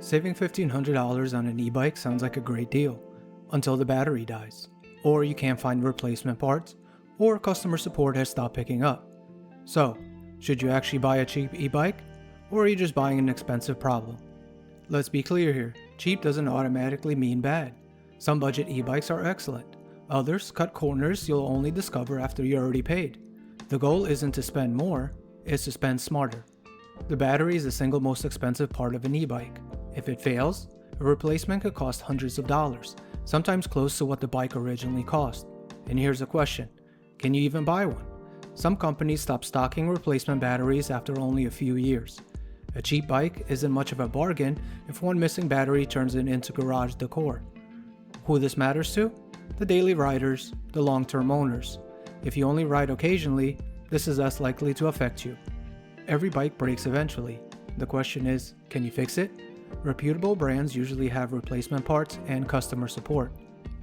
Saving $1,500 on an e-bike sounds like a great deal, until the battery dies, or you can't find replacement parts, or customer support has stopped picking up. So, should you actually buy a cheap e-bike, or are you just buying an expensive problem? Let's be clear here, cheap doesn't automatically mean bad. Some budget e-bikes are excellent, others cut corners you'll only discover after you're already paid. The goal isn't to spend more, it's to spend smarter. The battery is the single most expensive part of an e-bike. If it fails, a replacement could cost hundreds of dollars, sometimes close to what the bike originally cost. And here's a question, can you even buy one? Some companies stop stocking replacement batteries after only a few years. A cheap bike isn't much of a bargain if one missing battery turns it into garage decor. Who this matters to? The daily riders, the long-term owners. If you only ride occasionally, this is less likely to affect you. Every bike breaks eventually. The question is, can you fix it? Reputable brands usually have replacement parts and customer support.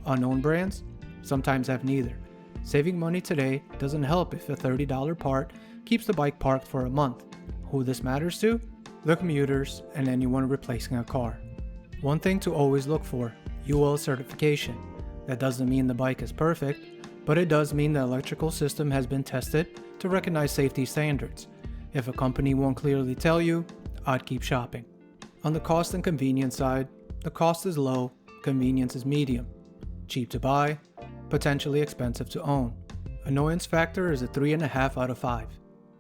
Unknown brands sometimes have neither. Saving money today doesn't help if a $30 part keeps the bike parked for a month. Who this matters to? The commuters and anyone replacing a car. One thing to always look for, UL certification. That doesn't mean the bike is perfect, but it does mean the electrical system has been tested to recognize safety standards. If a company won't clearly tell you, I'd keep shopping. On the cost and convenience side, the cost is low, convenience is medium. Cheap to buy, potentially expensive to own. Annoyance factor is a 3.5 out of 5.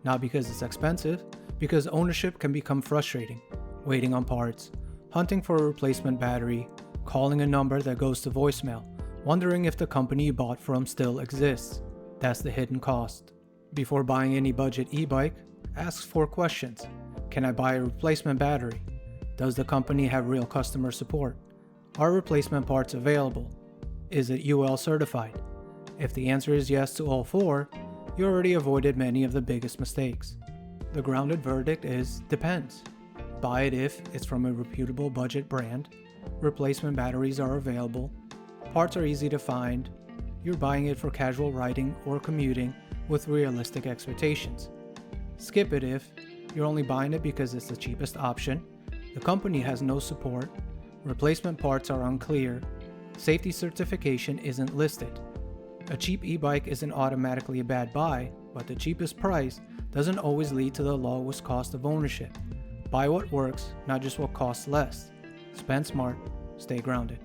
Not because it's expensive, because ownership can become frustrating. Waiting on parts, hunting for a replacement battery, calling a number that goes to voicemail, wondering if the company you bought from still exists. That's the hidden cost. Before buying any budget e-bike, ask 4 questions. Can I buy a replacement battery? Does the company have real customer support? Are replacement parts available? Is it UL certified? If the answer is yes to all 4, you already avoided many of the biggest mistakes. The grounded verdict is depends. Buy it if it's from a reputable budget brand, replacement batteries are available, parts are easy to find, you're buying it for casual riding or commuting with realistic expectations. Skip it if you're only buying it because it's the cheapest option, the company has no support, replacement parts are unclear, safety certification isn't listed. A cheap e-bike isn't automatically a bad buy, but the cheapest price doesn't always lead to the lowest cost of ownership. Buy what works, not just what costs less. Spend smart, stay grounded.